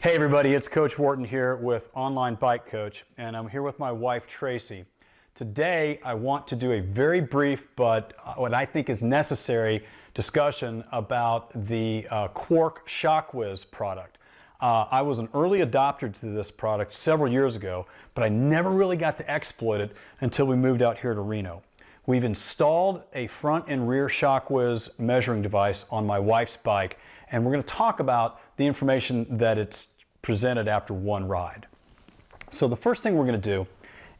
Hey everybody, it's Coach Wharton here with Online Bike Coach, and I'm here with my wife Tracy. Today I want to do a very brief but what I think is necessary discussion about the Quarq Shockwiz product. I was an early adopter to this product several years ago, but I never really got to exploit it until we moved out here to Reno. We've installed a front and rear Shockwiz measuring device on my wife's bike, and we're going to talk about the information that it's presented after one ride. So the first thing we're going to do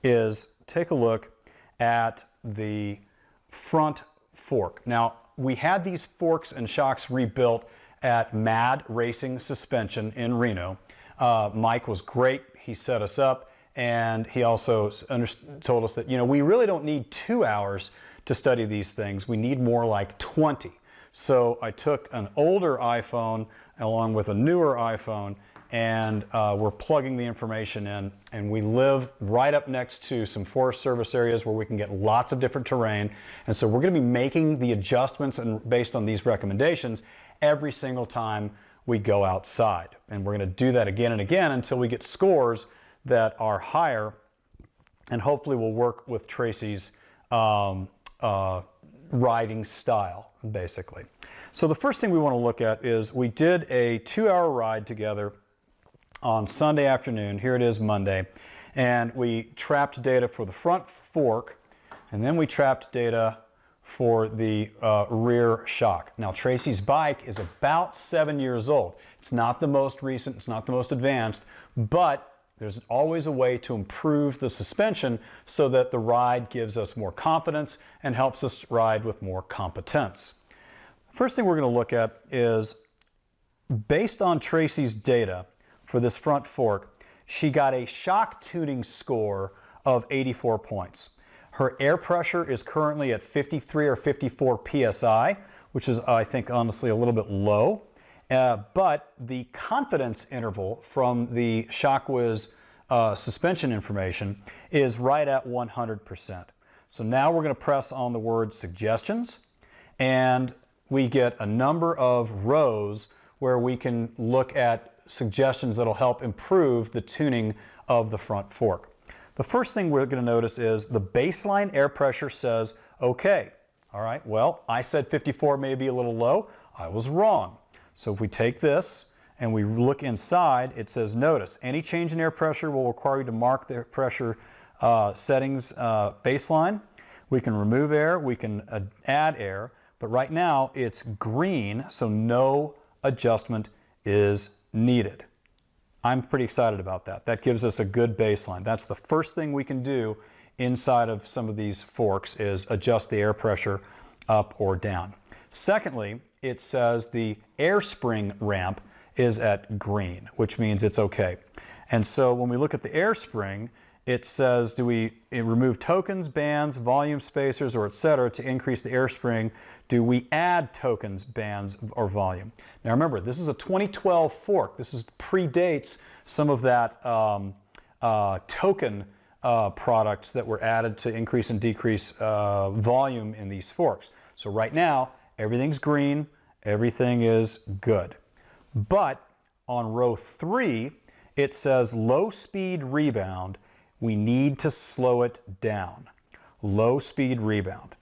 is take a look at the front fork. Now, we had these forks and shocks rebuilt at MAD Racing Suspension in Reno. Mike was great. He set us up, and he also told us that, you know, we really don't need 2 hours to study these things. We need more like 20. So I took an older iPhone along with a newer iPhone, and we're plugging the information in, and we live right up next to some Forest Service areas where we can get lots of different terrain, and so we're going to be making the adjustments and based on these recommendations every single time we go outside, and we're going to do that again and again until we get scores that are higher, and hopefully we'll work with Tracy's riding style, basically. So the first thing we want to look at is we did a 2-hour ride together on Sunday afternoon. Here it is Monday, and we trapped data for the front fork, and then we trapped data for the rear shock. Now Tracy's bike is about 7 years old. It's not the most recent, it's not the most advanced, but there's always a way to improve the suspension so that the ride gives us more confidence and helps us ride with more competence. First thing we're going to look at is, based on Tracy's data for this front fork, she got a shock tuning score of 84 points. Her air pressure is currently at 53 or 54 psi, which is, I think, honestly a little bit low. But the confidence interval from the Shockwiz suspension information is right at 100%. So now we're going to press on the word suggestions, and we get a number of rows where we can look at suggestions that'll help improve the tuning of the front fork. The first thing we're going to notice is the baseline air pressure says, okay, all right, well, I said 54 may be a little low. I was wrong. So if we take this and we look inside, it says, notice, any change in air pressure will require you to mark the pressure settings baseline. We can remove air, we can add air, but right now it's green, so no adjustment is needed. I'm pretty excited about that. That gives us a good baseline. That's the first thing we can do inside of some of these forks, is adjust the air pressure up or down. Secondly, it says the air spring ramp is at green, which means it's okay. And so when we look at the air spring, it says, do we remove tokens, bands, volume spacers, or etc. to increase the air spring? Do we add tokens, bands, or volume? Now remember, this is a 2012 fork. This predates some of that token products that were added to increase and decrease volume in these forks. So right now, everything's green, everything is good. But on row 3, it says low speed rebound. We need to slow it down. Low speed rebound.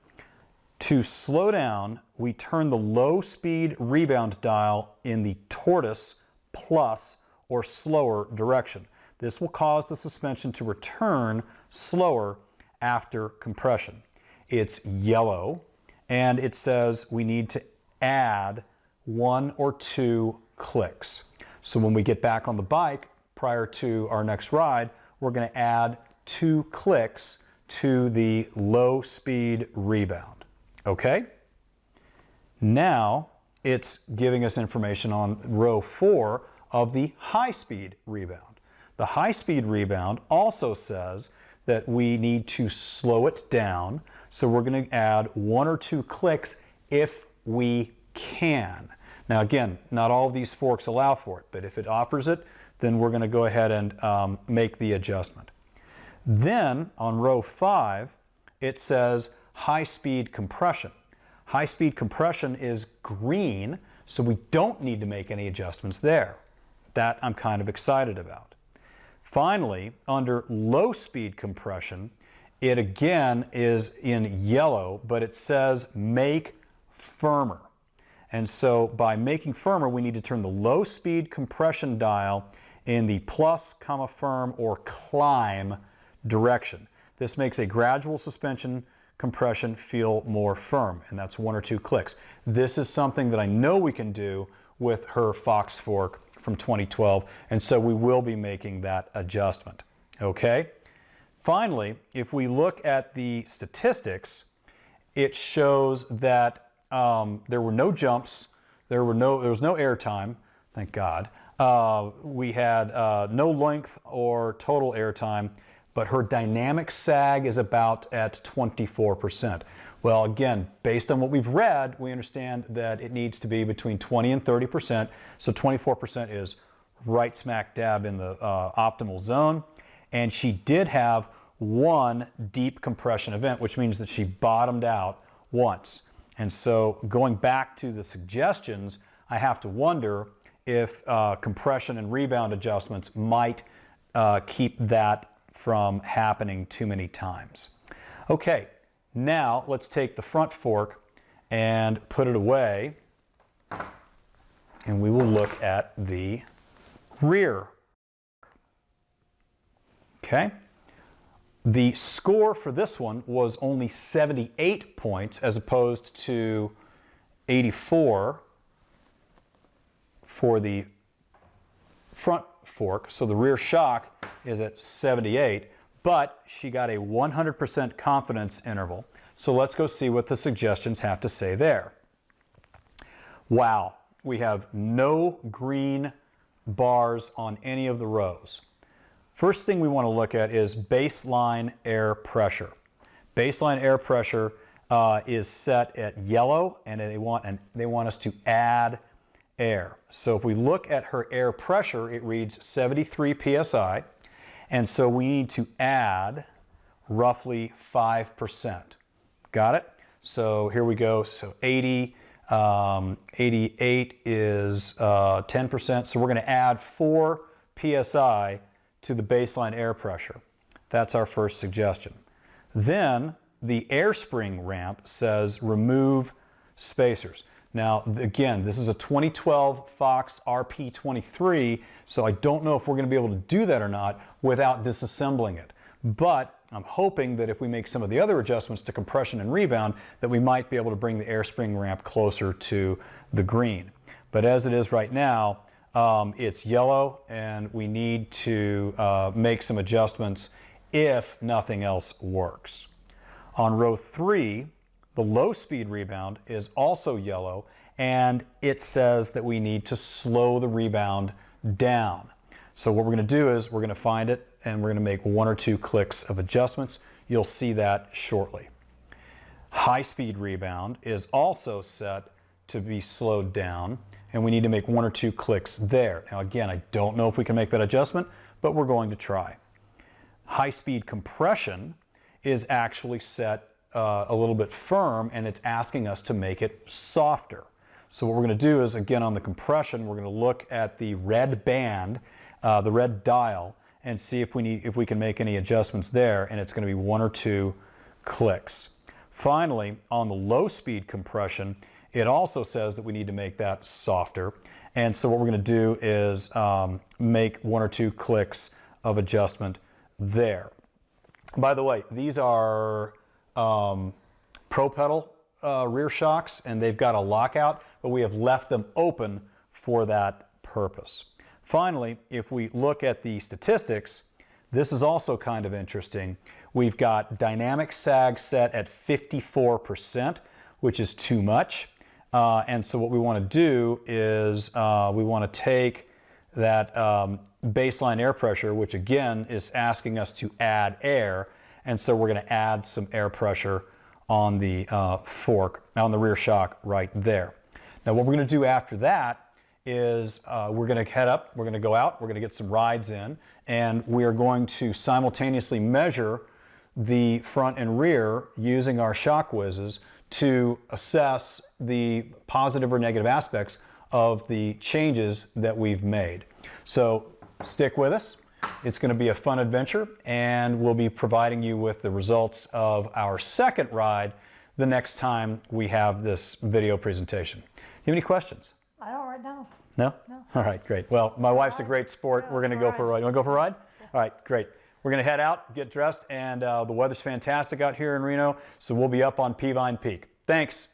To slow down, we turn the low speed rebound dial in the tortoise plus or slower direction. This will cause the suspension to return slower after compression. It's yellow, and it says we need to add 1 or 2 clicks. So when we get back on the bike prior to our next ride, we're going to add 2 clicks to the low speed rebound. Okay? Now it's giving us information on row 4 of the high speed rebound. The high speed rebound also says that we need to slow it down, so we're going to add 1 or 2 clicks if we can. Now again, not all of these forks allow for it, but if it offers it, then we're going to go ahead and make the adjustment. Then on row 5, it says high-speed compression. High-speed compression is green, so we don't need to make any adjustments there. That I'm kind of excited about. Finally, under low speed compression, it again is in yellow, but it says make firmer. And so by making firmer, we need to turn the low speed compression dial in the plus, firm, or climb direction. This makes a gradual suspension compression feel more firm, and that's 1 or 2 clicks. This is something that I know we can do with her Fox fork from 2012, and so we will be making that adjustment. Okay? Finally, if we look at the statistics, it shows that there were no jumps, there was no air time, thank God. We had no length or total air time, but her dynamic sag is about at 24%. Well, again, based on what we've read, we understand that it needs to be between 20 and 30%. So 24% is right smack dab in the optimal zone. And she did have one deep compression event, which means that she bottomed out once. And so going back to the suggestions, I have to wonder if compression and rebound adjustments might keep that from happening too many times. Okay, now let's take the front fork and put it away, and we will look at the rear. Okay, the score for this one was only 78 points as opposed to 84 for the front fork. So the rear shock is at 78, but she got a 100% confidence interval. So let's go see what the suggestions have to say there. Wow, we have no green bars on any of the rows. First thing we want to look at is baseline air pressure. Baseline air pressure is set at yellow, and they want us to add air. So if we look at her air pressure, it reads 73 psi, and so we need to add roughly 5%. Got it? So here we go. So 80, 88 is 10%. So we're going to add 4 psi to the baseline air pressure. That's our first suggestion. Then the air spring ramp says remove spacers. Now, again, this is a 2012 Fox RP23, so I don't know if we're going to be able to do that or not without disassembling it. But I'm hoping that if we make some of the other adjustments to compression and rebound, that we might be able to bring the air spring ramp closer to the green. But as it is right now, it's yellow, and we need to make some adjustments if nothing else works. On row 3, the low speed rebound is also yellow, and it says that we need to slow the rebound down. So what we're going to do is we're going to find it, and we're going to make 1 or 2 clicks of adjustments. You'll see that shortly. High speed rebound is also set to be slowed down, and we need to make 1 or 2 clicks there. Now again, I don't know if we can make that adjustment, but we're going to try. High speed compression is actually set a little bit firm, and it's asking us to make it softer. So what we're going to do is, again, on the compression, we're going to look at the red band, the red dial, and see if we can make any adjustments there, and it's going to be 1 or 2 clicks. Finally, on the low speed compression, it also says that we need to make that softer, and so what we're going to do is make 1 or 2 clicks of adjustment there. By the way, these are Pro Pedal rear shocks, and they've got a lockout, but we have left them open for that purpose. Finally, if we look at the statistics, this is also kind of interesting. We've got dynamic sag set at 54%, which is too much. And so what we want to do is we want to take that baseline air pressure, which again is asking us to add air, and so we're going to add some air pressure on the fork, on the rear shock right there. Now what we're going to do after that is we're going to head up, we're going to go out, we're going to get some rides in, and we are going to simultaneously measure the front and rear using our Shockwiz to assess the positive or negative aspects of the changes that we've made. So stick with us. It's going to be a fun adventure, and we'll be providing you with the results of our second ride the next time we have this video presentation. You have any questions? I don't right now. No? No. All right, great. Well, my wife's a great sport. We're going to go for a ride. You want to go for a ride? All right, great. We're going to head out, get dressed, and the weather's fantastic out here in Reno, so we'll be up on Peavine Peak. Thanks.